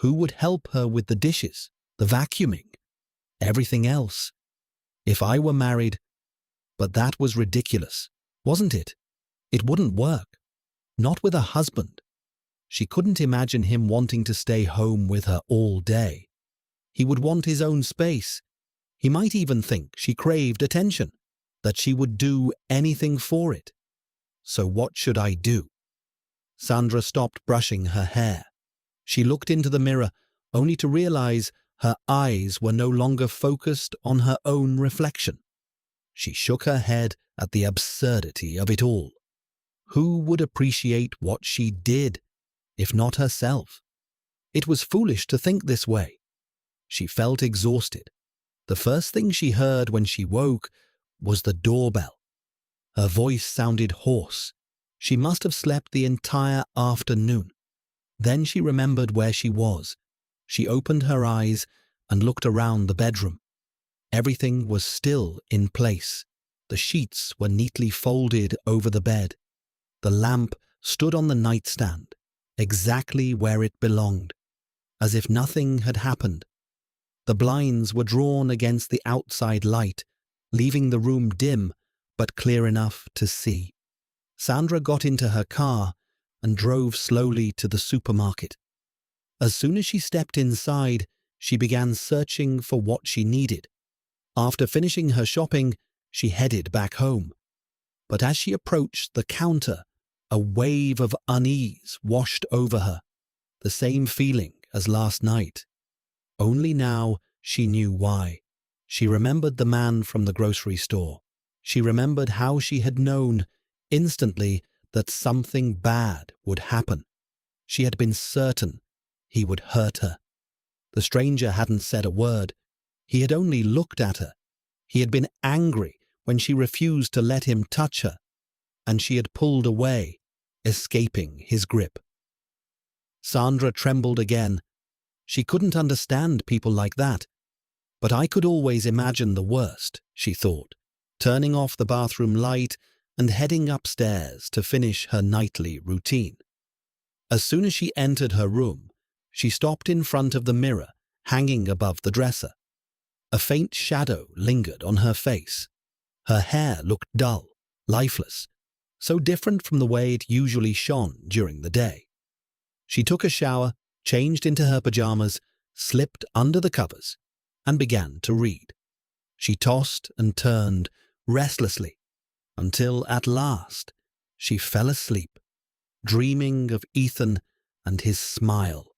Who would help her with the dishes, the vacuuming, everything else? If I were married, but that was ridiculous, wasn't it? It wouldn't work. Not with a husband. She couldn't imagine him wanting to stay home with her all day. He would want his own space. He might even think she craved attention, that she would do anything for it. So what should I do? Sandra stopped brushing her hair. She looked into the mirror, only to realize her eyes were no longer focused on her own reflection. She shook her head at the absurdity of it all. Who would appreciate what she did, if not herself? It was foolish to think this way. She felt exhausted. The first thing she heard when she woke was the doorbell. Her voice sounded hoarse. She must have slept the entire afternoon. Then she remembered where she was. She opened her eyes and looked around the bedroom. Everything was still in place. The sheets were neatly folded over the bed. The lamp stood on the nightstand, exactly where it belonged, as if nothing had happened. The blinds were drawn against the outside light, leaving the room dim but clear enough to see. Sandra got into her car and drove slowly to the supermarket. As soon as she stepped inside, she began searching for what she needed. After finishing her shopping, she headed back home. But as she approached the counter, a wave of unease washed over her, the same feeling as last night. Only now she knew why. She remembered the man from the grocery store. She remembered how she had known instantly that something bad would happen. She had been certain he would hurt her. The stranger hadn't said a word. He had only looked at her. He had been angry when she refused to let him touch her, and she had pulled away, escaping his grip. Sandra trembled again. She couldn't understand people like that. But I could always imagine the worst, she thought, turning off the bathroom light and heading upstairs to finish her nightly routine. As soon as she entered her room, she stopped in front of the mirror hanging above the dresser. A faint shadow lingered on her face. Her hair looked dull, lifeless, so different from the way it usually shone during the day. She took a shower, changed into her pajamas, slipped under the covers, and began to read. She tossed and turned restlessly until at last she fell asleep, dreaming of Ethan and his smile